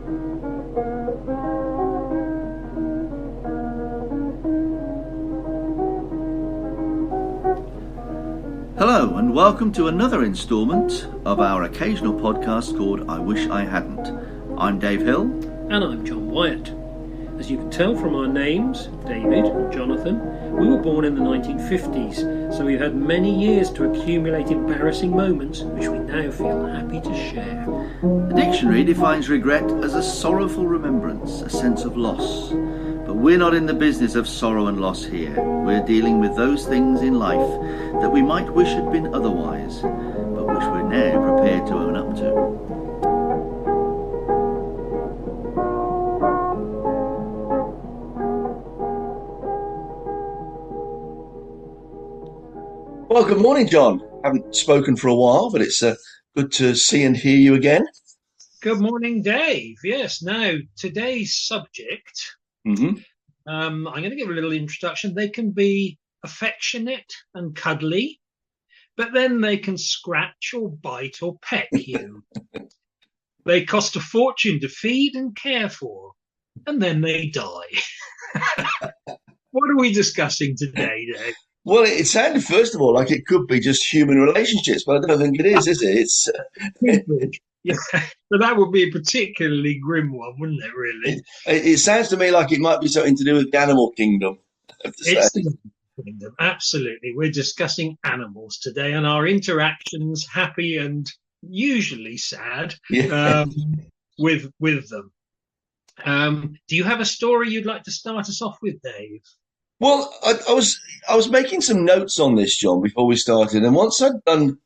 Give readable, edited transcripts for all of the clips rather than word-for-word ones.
Hello and welcome to another instalment of our occasional podcast called I Wish I Hadn't. I'm Dave Hill. And I'm John Wyatt. As you can tell from our names, David and Jonathan, we were born in the 1950s, so we've had many years to accumulate embarrassing moments which we now feel happy to share. The dictionary defines regret as a sorrowful remembrance, a sense of loss. But we're not in the business of sorrow and loss here. We're dealing with those things in life that we might wish had been otherwise, but which we're now prepared to own up to. Well, good morning, John. Haven't spoken for a while, but it's good to see and hear you again. Good morning, Dave. Yes, now, today's subject, I'm going to give a little introduction. They can be affectionate and cuddly, but then they can scratch or bite or peck you. They cost a fortune to feed and care for, and then they die. What are we discussing today, Dave? Well, it sounded, first of all, like it could be just human relationships, but I don't think it is it? It's yeah, but that would be a particularly grim one, wouldn't it, really? It sounds to me like it might be something to do with the animal kingdom. It's the animal kingdom, absolutely. We're discussing animals today and our interactions, happy and usually sad, with them. Do you have a story you'd like to start us off with, Dave? Well, I was making some notes on this, John, before we started, and once I'd done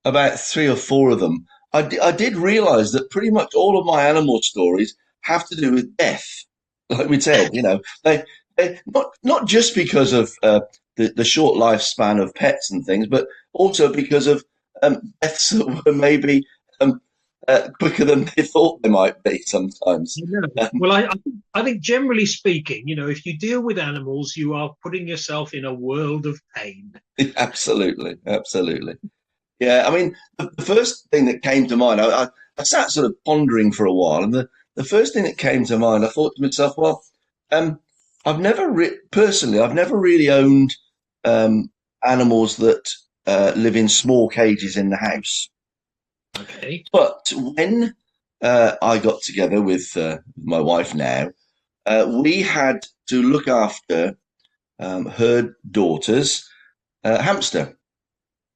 about 3 or 4 of them, I did realise that pretty much all of my animal stories have to do with death. Like we said, they not just because of the short lifespan of pets and things, but also because of deaths that were maybe quicker than they thought they might be sometimes. Well, I think generally speaking, if you deal with animals, you are putting yourself in a world of pain. Absolutely. Yeah, I mean, the first thing that came to mind, I sat sort of pondering for a while, and the first thing that came to mind, I thought to myself, well, I've never really owned animals that live in small cages in the house. Okay. But when I got together with my wife now, we had to look after her daughter's hamster.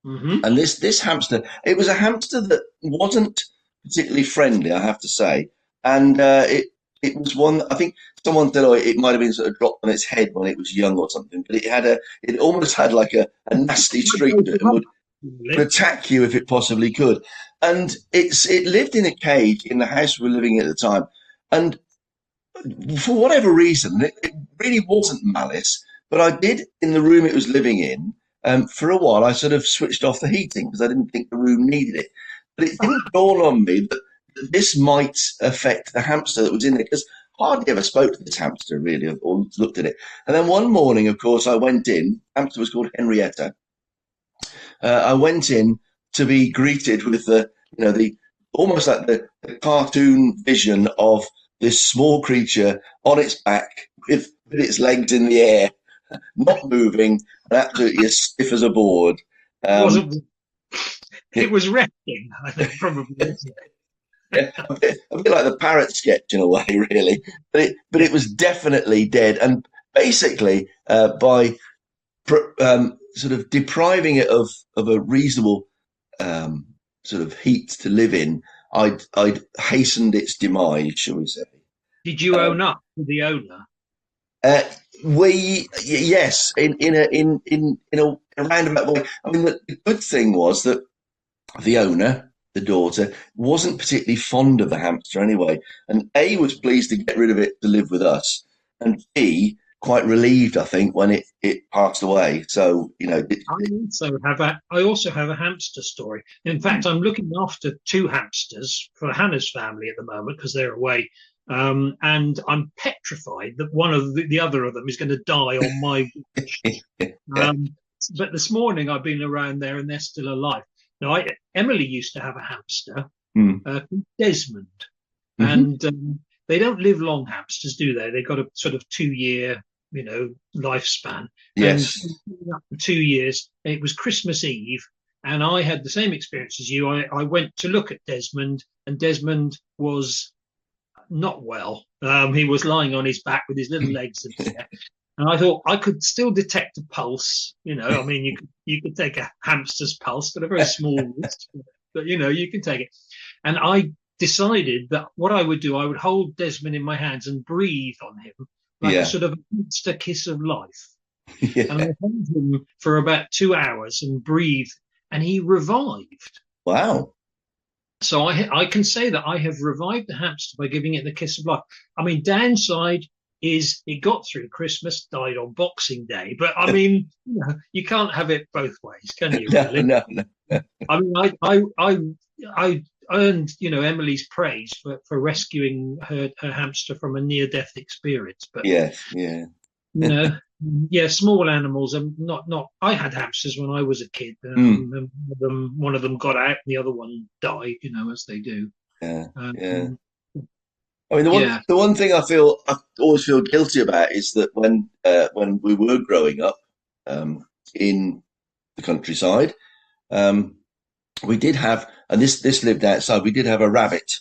Mm-hmm. And this hamster, it was a hamster that wasn't particularly friendly, I have to say. And it was one, I think someone said, it might have been sort of dropped on its head when it was young or something. But it almost had like a nasty streak to it and would attack you if it possibly could. And it lived in a cage in the house we were living in at the time. And for whatever reason, it really wasn't malice, but I did, in the room it was living in, for a while, I sort of switched off the heating because I didn't think the room needed it. But it didn't dawn on me that this might affect the hamster that was in there, because I hardly ever spoke to this hamster, really, or looked at it. And then one morning, of course, I went in. The hamster was called Henrietta. I went in to be greeted with the almost like the cartoon vision of this small creature on its back with its legs in the air, not moving, and absolutely as stiff as a board. It was resting, I think, probably. Yeah, a bit like the parrot sketch in a way, really. But it was definitely dead, and basically by sort of depriving it of a reasonable sort of heat to live in, I'd hastened its demise, shall we say? Did you own up to the owner? Yes, in a roundabout way. I mean, the good thing was that the owner, the daughter, wasn't particularly fond of the hamster anyway, and A, was pleased to get rid of it to live with us, and B, quite relieved, I think, when it passed away. So, I also have a hamster story. In fact, I'm looking after 2 hamsters for Hannah's family at the moment because they're away. And I'm petrified that one of the other of them is going to die on my watch. But this morning I've been around there and they're still alive. Now, Emily used to have a hamster called Desmond. Mm-hmm. And they don't live long, hamsters, do they? They've got a sort of 2 year, lifespan. Yes. And up for 2 years, it was Christmas Eve, and I had the same experience as you. I went to look at Desmond, and Desmond was not well. He was lying on his back with his little legs in the air. And I thought I could still detect a pulse. I mean, you could take a hamster's pulse, but a very small wrist, but you can take it. And I decided that what I would do, I would hold Desmond in my hands and breathe on him like a sort of monster kiss of life. Yeah. And I held him for about 2 hours and breathed, and he revived. Wow. So I can say that I have revived the hamster by giving it the kiss of life. I mean, downside is it got through Christmas, died on Boxing Day. But I mean, you can't have it both ways, can you? Really? No. I mean, I earned, Emily's praise for rescuing her hamster from a near-death experience. But small animals are not. I had hamsters when I was a kid. And one of them got out, and the other one died. As they do. Yeah. I mean, the one thing I always feel guilty about is that when we were growing up in the countryside, we did have, and this lived outside. We did have a rabbit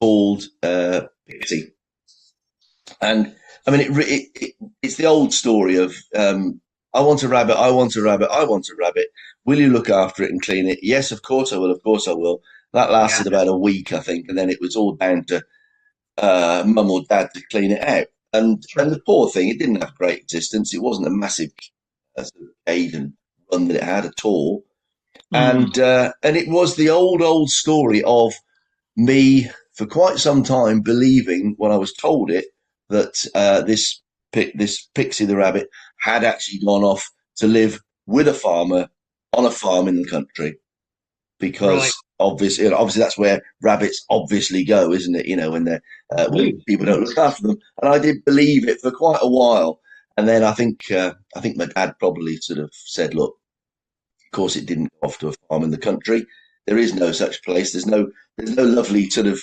called Pixie, and I mean, it's the old story of I want a rabbit, I want a rabbit, I want a rabbit. Will you look after it and clean it? Yes, of course I will. Of course I will. That lasted about a week, I think, and then it was all down to mum or dad to clean it out. And the poor thing, it didn't have great existence. It wasn't a massive cage and run that it had at all. And it was the old story of me for quite some time believing, when I was told it, that this Pixie the rabbit had actually gone off to live with a farmer on a farm in the country, because obviously that's where rabbits obviously go, isn't it? When they're when people don't look after them. And I did believe it for quite a while, and then I think my dad probably sort of said, "Look, of course it didn't go off to a farm in the country. There is no such place. There's no lovely sort of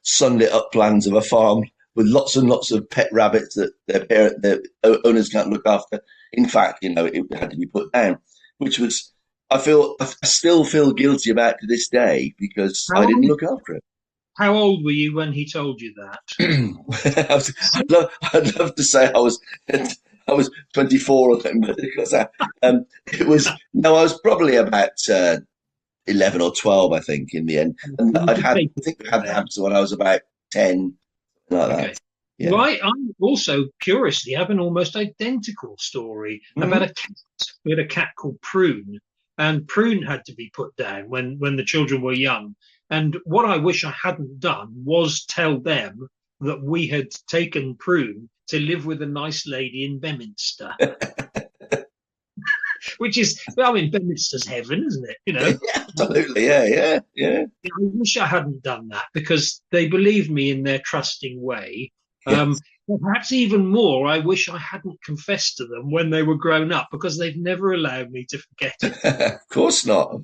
sunlit uplands of a farm with lots and lots of pet rabbits that their owners can't look after. In fact, it had to be put down," which was, I still feel guilty about to this day, because I didn't look after it. How old were you when he told you that? I'd love to say I was 24 or something, because I was probably about 11 or 12, I think, in the end. And I think we had the hamster when I was about 10, like that. Yeah. Well, I also curiously have an almost identical story about a cat. We had a cat called Prune, and Prune had to be put down when the children were young. And what I wish I hadn't done was tell them that we had taken Prune to live with a nice lady in Bedminster. Which is, Bedminster's heaven, isn't it? Yeah, absolutely, yeah. I wish I hadn't done that, because they believed me in their trusting way. Yes. Perhaps even more, I wish I hadn't confessed to them when they were grown up, because they've never allowed me to forget it. Of course not.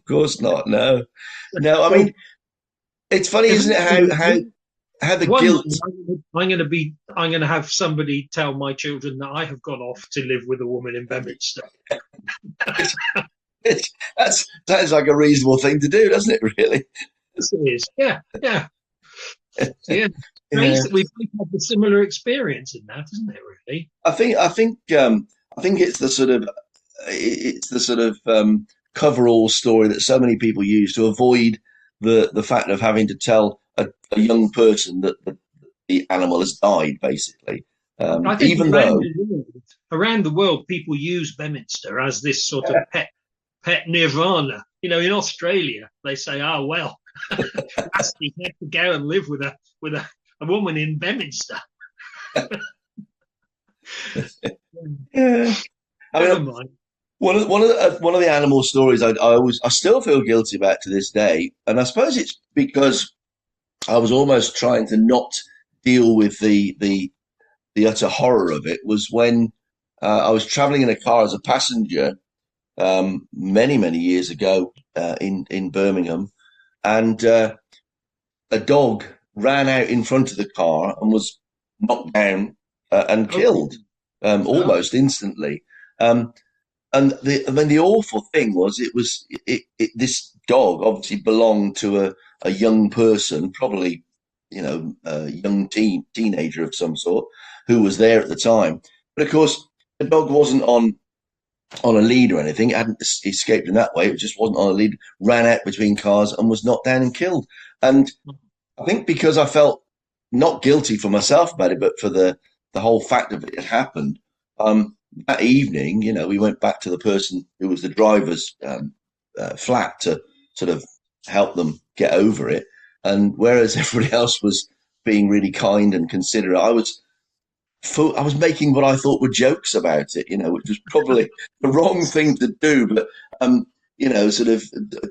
No. I mean, it's funny, isn't it, how the guilt. I'm going to have somebody tell my children that I have gone off to live with a woman in Bedminster. That sounds like a reasonable thing to do, doesn't it? Really? Yes, it is. Yeah. We've had a similar experience in that, isn't it? Really. I think it's the sort of coverall story that so many people use to avoid the fact of having to tell a young person that the animal has died, basically. I think around the world, people use Bedminster as this sort of pet nirvana. In Australia, they say, "Oh well, Rusty had to go and live with a woman in Bedminster." Yeah. Never mind. One of the animal stories I still feel guilty about to this day, and I suppose it's because I was almost trying to not deal with the utter horror of it, was when I was traveling in a car as a passenger many years ago in Birmingham, and a dog ran out in front of the car and was knocked down and Oh, killed oh, almost instantly. Um, and the awful thing was this dog obviously belonged to a young person, probably a young teenager of some sort, who was there at the time. But of course, the dog wasn't on a lead or anything. It hadn't escaped in that way. It just wasn't on a lead. Ran out between cars and was knocked down and killed. And I think because I felt not guilty for myself about it, but for the whole fact of it had happened. That evening, we went back to the person who was the driver's flat to sort of help them get over it. And whereas everybody else was being really kind and considerate, I was making what I thought were jokes about it, which was probably the wrong thing to do. But sort of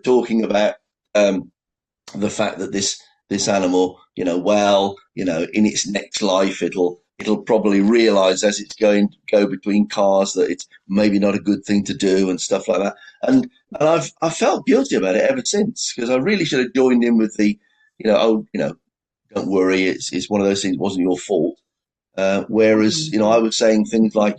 talking about the fact that this animal, in its next life, it'll probably realise as it's going to go between cars that it's maybe not a good thing to do and stuff like that. And I've felt guilty about it ever since, because I really should have joined in with the, don't worry, it's one of those things. It wasn't your fault. Whereas, I was saying things like,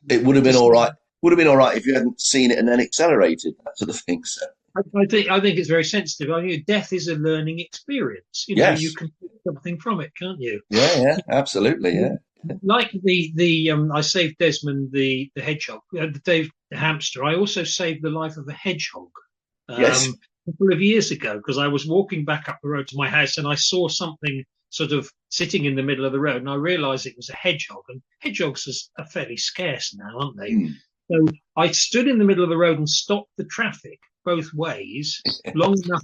it would have been all right. Would have been all right if you hadn't seen it and then accelerated, that sort of thing. So. I think it's very sensitive. I think death is a learning experience. Yes. You can take something from it, can't you? Yeah, absolutely, yeah. Like I saved Desmond the hedgehog, the hamster. I also saved the life of a hedgehog. Yes. A couple of years ago, because I was walking back up the road to my house and I saw something sort of sitting in the middle of the road, and I realised it was a hedgehog. And hedgehogs are fairly scarce now, aren't they? Mm. So I stood in the middle of the road and stopped the traffic both ways long enough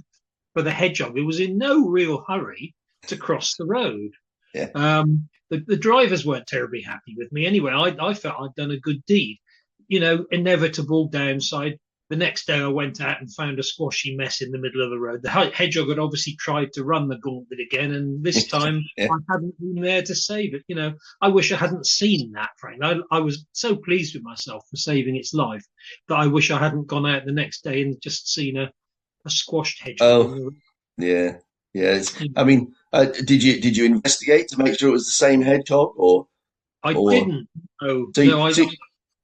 for the hedgehog, who was in no real hurry, to cross the road. Yeah. The drivers weren't terribly happy with me anyway. I felt I'd done a good deed. Inevitable downside. The next day I went out and found a squashy mess in the middle of the road. The hedgehog had obviously tried to run the gauntlet again, and this time yeah. I hadn't been there to save it. I wish I hadn't seen that, Frank. I was so pleased with myself for saving its life that I wish I hadn't gone out the next day and just seen a squashed hedgehog. Oh, yeah. I mean, did you investigate to make sure it was the same hedgehog, or I didn't?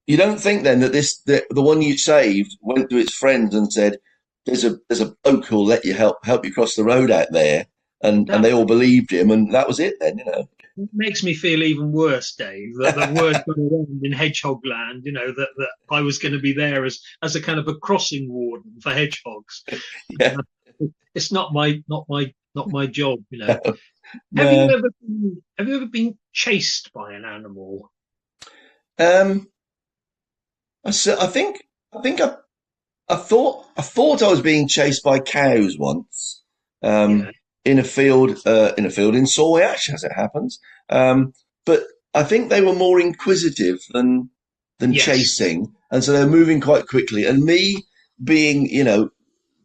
You don't think then that the one you saved went to its friends and said, "There's a bloke who'll let you help you cross the road out there," and they all believed him, and that was it then, It makes me feel even worse, Dave, that the word got around in hedgehog land, that I was going to be there as a kind of a crossing warden for hedgehogs. Yeah. It's not my job, No. Have you ever been chased by an animal? I think I thought I was being chased by cows once, in a field in Solway, as it happens. But I think they were more inquisitive than yes. chasing, and so they're moving quite quickly. And me being,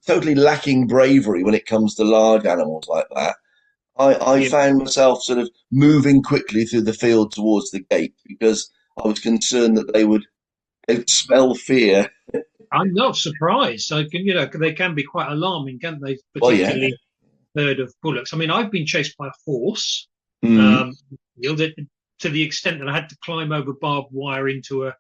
totally lacking bravery when it comes to large animals like that, I found myself sort of moving quickly through the field towards the gate because I was concerned that they'd smell fear. I'm not surprised. They can be quite alarming, can't they? Particularly herd of bullocks. I mean, I've been chased by a horse, to the extent that I had to climb over barbed wire into a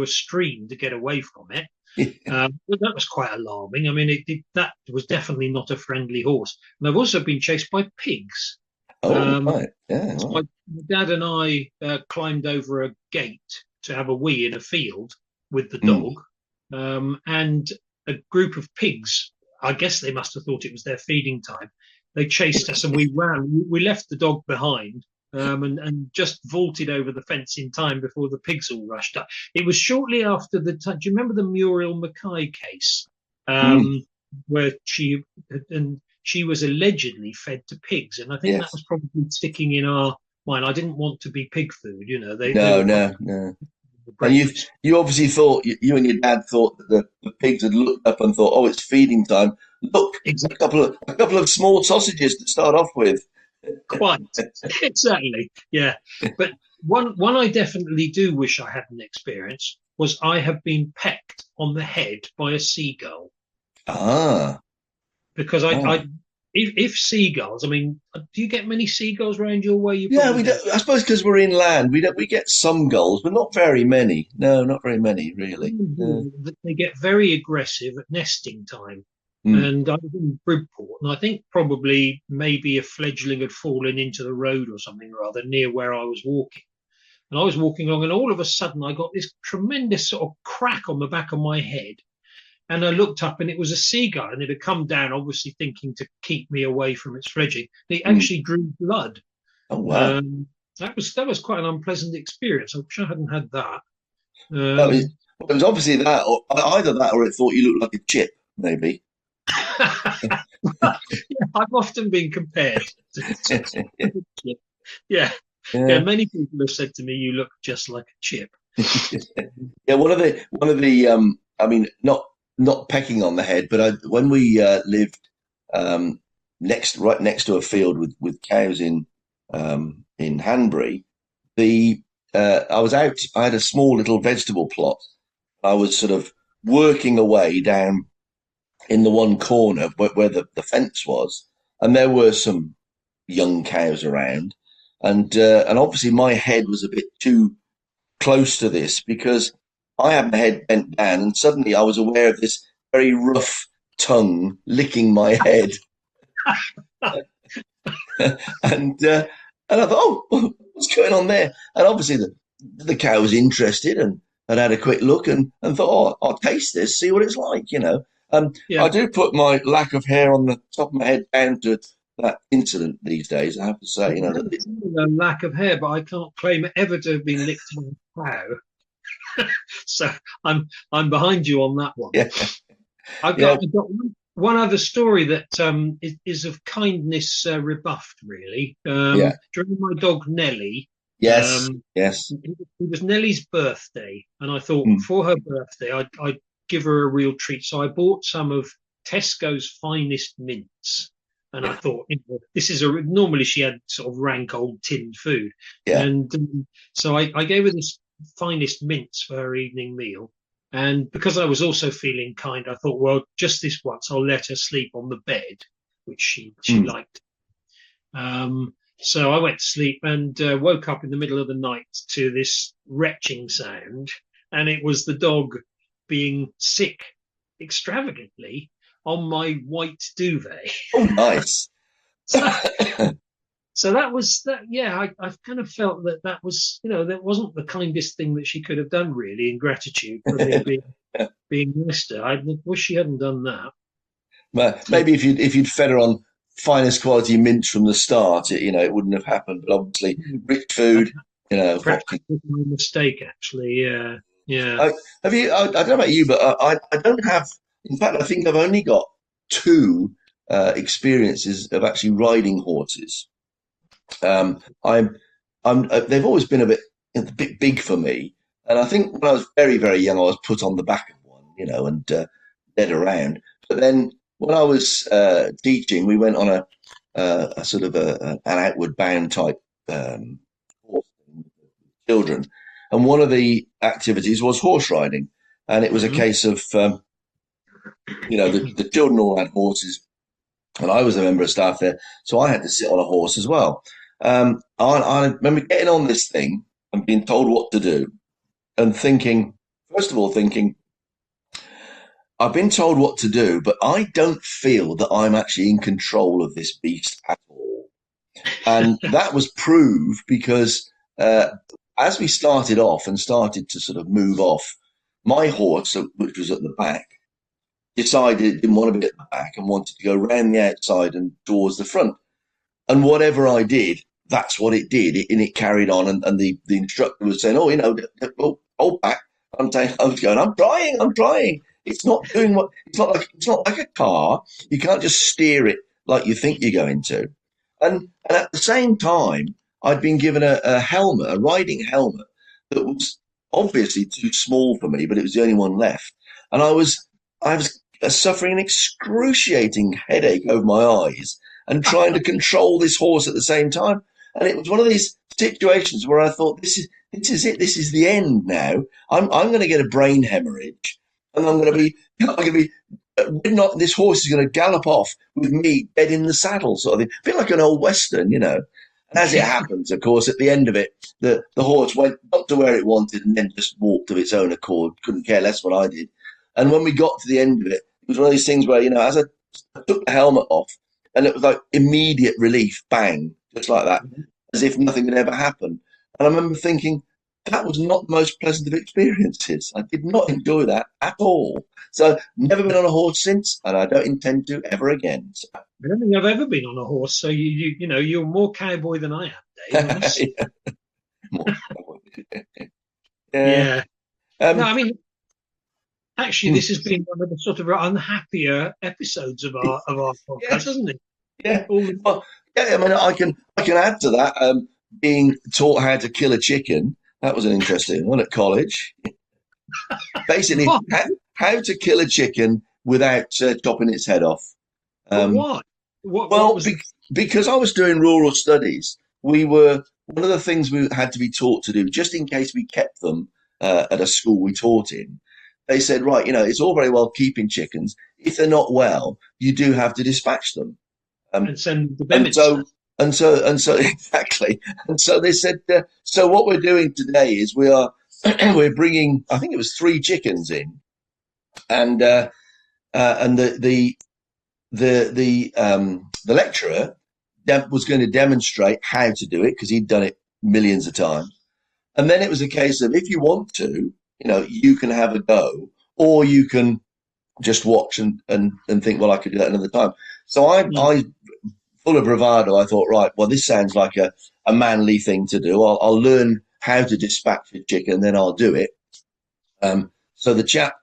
stream to get away from it. But that was quite alarming. I mean, that was definitely not a friendly horse. And I've also been chased by pigs. Right. Yeah. So my dad and I climbed over a gate to have a wee in a field with the dog, and a group of pigs. I guess they must have thought it was their feeding time. They chased us, and we ran. We left the dog behind. And just vaulted over the fence in time before the pigs all rushed up. It was shortly after do you remember the Muriel Mackay case, where she was allegedly fed to pigs, and I think that was probably sticking in our mind. I didn't want to be pig food, No. And you obviously thought, you and your dad thought that the pigs had looked up and thought, oh, it's feeding time. Look, exactly. a couple of small sausages to start off with. Quite exactly, yeah. But one I definitely do wish I hadn't experienced was I have been pecked on the head by a seagull. Ah, because if seagulls, I mean, do you get many seagulls around your way? You Yeah, probably we don't. don't, I suppose because we're inland, we get some gulls, but not very many. No, not very many, really. They get very aggressive at nesting time. Mm, And I was in Bridport, and I think probably maybe a fledgling had fallen into the road or something or other near where I was walking. And I was walking along, and all of a sudden I got this tremendous sort of crack on the back of my head. And I looked up, and it was a seagull, and it had come down, obviously thinking to keep me away from its fledgling. It mm. actually drew blood. Oh wow! Um, that was quite an unpleasant experience. I wish I hadn't had that. That was, Um, it was obviously that, or either that, or it thought you looked like a chip, maybe. yeah, I've often been compared. Yeah, yeah. Yeah. Many people have said to me, "You look just like a chip." Yeah, one of the I mean, not pecking on the head, but when we lived um, right next to a field with cows in Hanbury, the I was out. I had a small little vegetable plot. I was sort of working away down in the one corner where the fence was, and there were some young cows around, and obviously my head was a bit too close to this because I had my head bent down, and suddenly I was aware of this very rough tongue licking my head, and I thought, oh, what's going on there? And obviously the cow was interested and had a quick look and thought, oh, I'll taste this, see what it's like, you know. Yeah, I do put my lack of hair on the top of my head down to that incident these days. I have to say, you know, that a lack of hair, but I can't claim ever to have been licked by a cow. So I'm behind you on that one. yeah, I've yeah, got one other story that is of kindness rebuffed, really. yeah, During my dog Nellie, yes, um, yes, it was Nellie's birthday, and I thought mm, for her birthday I'd give her a real treat. So I bought some of Tesco's finest mints. And I thought, this is normally she had sort of rank old tinned food. yeah. And so I gave her this finest mints for her evening meal. And because I was also feeling kind, I thought, well, just this once, I'll let her sleep on the bed, which she Mm. liked. So I went to sleep and woke up in the middle of the night to this retching sound. And it was the dog being sick extravagantly on my white duvet. Oh, nice. So, so that was that. Yeah, I kind of felt that was, that wasn't the kindest thing that she could have done, really, in gratitude for me being nice to her. I wish she hadn't done that. Maybe if you'd fed her on finest quality mints from the start, it wouldn't have happened. But obviously, rich food, Perhaps it was my mistake, actually. Yeah, yeah. have you? I don't know about you, but I don't have. In fact, I think I've only got two experiences of actually riding horses. Um, I'm, they've always been a bit big for me, and I think when I was very, very young, I was put on the back of one, and led around. But then when I was teaching, we went on a sort of an outward bound type course with children, and one of the activities was horse riding, and it was a Mhm. case of the children all had horses, and I was a member of staff there, so I had to sit on a horse as well. I remember getting on this thing and being told what to do, and thinking, first of all, I've been told what to do, but I don't feel that I'm actually in control of this beast at all. And that was proved because as we started off and started to sort of move off, my horse, which was at the back, decided it didn't want to be at the back and wanted to go around the outside and towards the front. And whatever I did, that's what it did. And it carried on. And the instructor was saying, hold back. I was going, I'm trying. It's not doing it's not like a car. You can't just steer it like you think you're going to. And at the same time, I'd been given a helmet, a riding helmet that was obviously too small for me, but it was the only one left. And I was suffering an excruciating headache over my eyes and trying to control this horse at the same time. And it was one of these situations where I thought, this is it. This is the end now. I'm going to get a brain hemorrhage, and I'm going to be not this horse is going to gallop off with me dead in the saddle, sort of thing. A bit like an old western, you know. And as it happens, of course, at the end of it, the horse went up to where it wanted and then just walked of its own accord. Couldn't care less what I did. And when we got to the end of it, it was one of these things where, you know, as I took the helmet off, and it was like immediate relief, bang, just like that, as if nothing had ever happened. And I remember thinking, that was not the most pleasant of experiences. I did not enjoy that at all. So never been on a horse since, and I don't intend to ever again. So. I don't think I've ever been on a horse, so you know you're more cowboy than I am, Dave. Yeah. No, I mean, actually, this has been one of the sort of unhappier episodes of our podcast, hasn't it? Yeah. Well, yeah. I mean, I can add to that. Being taught how to kill a chicken. That was an interesting one at college. Basically, how to kill a chicken without chopping its head off. Why? Well, because I was doing rural studies, we were one of the things we had to be taught to do, just in case we kept them at a school we taught in. They said, right, you know, it's all very well keeping chickens. If they're not well, you do have to dispatch them and send the benefits. And so exactly. And so they said, so what we're doing today is we're bringing, I think it was 3 chickens in, and the lecturer was going to demonstrate how to do it because he'd done it millions of times. And then it was a case of, if you want to, you know, you can have a go, or you can just watch and think, well, I could do that another time. So I full of bravado, I thought, right, well, this sounds like a manly thing to do. I'll learn how to dispatch a chicken, then I'll do it. So the chap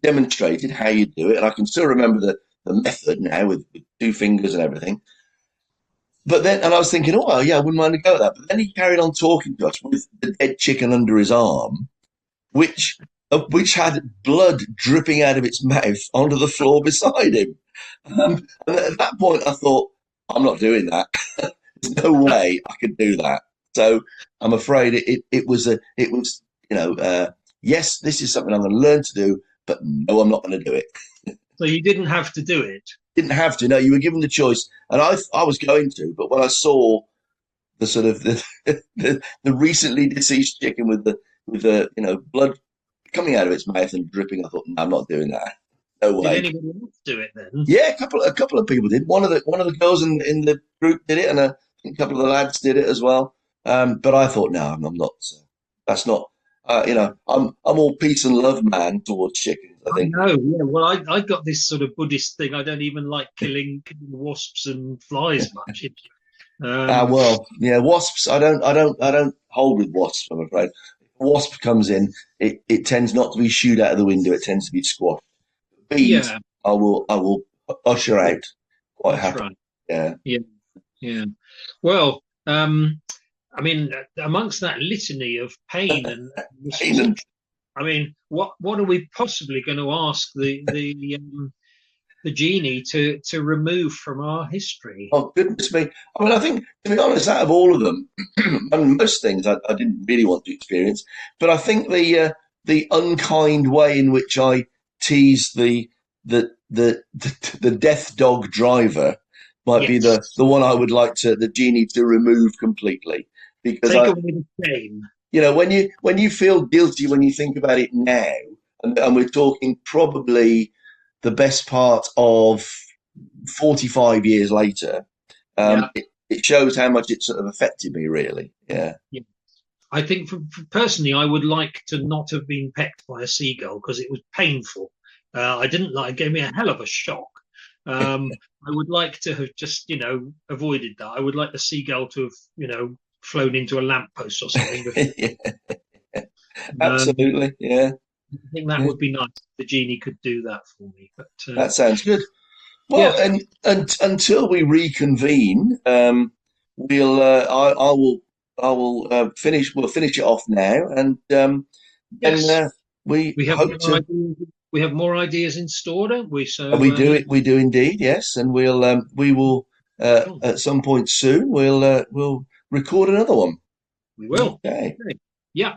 demonstrated how you do it, and I can still remember the method now with 2 fingers and everything. But then, and I was thinking, oh, well, yeah, I wouldn't mind to go at that. But then he carried on talking to us with the dead chicken under his arm, which had blood dripping out of its mouth onto the floor beside him. And at that point, I thought, I'm not doing that. There's no way I could do that. So I'm afraid it was yes, this is something I'm going to learn to do, but no, I'm not going to do it. So you didn't have to do it? Didn't have to. No, you were given the choice, and I was going to, but when I saw the sort of the recently deceased chicken with the blood coming out of its mouth and dripping, I thought, no, I'm not doing that. No way. Did anybody else do it then? Yeah, a couple of people did. One of the girls in the group did it, and a couple of the lads did it as well. But I thought, no, I'm not. That's not. I'm all peace and love man towards chickens. I think. No, yeah. Well, I got this sort of Buddhist thing. I don't even like killing wasps and flies much. Well, yeah, wasps. I don't hold with wasps. I'm afraid. If a wasp comes in, it tends not to be shooed out of the window. It tends to be squashed. Bees, yeah. I will usher out quite happily. Right. Yeah. Well, I mean, amongst that litany of pain and I mean, what are we possibly going to ask the genie to remove from our history? Oh, goodness me! I mean, I think, to be honest, out of all of them, and most things I didn't really want to experience, but I think the unkind way in which I teased the death dog driver might be the one I would like the genie to remove completely, because take away the shame. You know, when you feel guilty when you think about it now, and we're talking probably the best part of 45 years later, it shows how much it sort of affected me, really. Yeah. I think personally, I would like to not have been pecked by a seagull because it was painful. I didn't like. It gave me a hell of a shock. I would like to have just, avoided that. I would like the seagull to have, flown into a lamppost or something. Absolutely, yeah. I think that would be nice if the genie could do that for me. But that sounds good. Well, and until we reconvene, I will finish. We'll finish it off now, and we hope to. We have more ideas in store, don't we? So we do it. We do indeed, yes. And we will at some point soon. We'll record another one. We will. Okay. Yeah.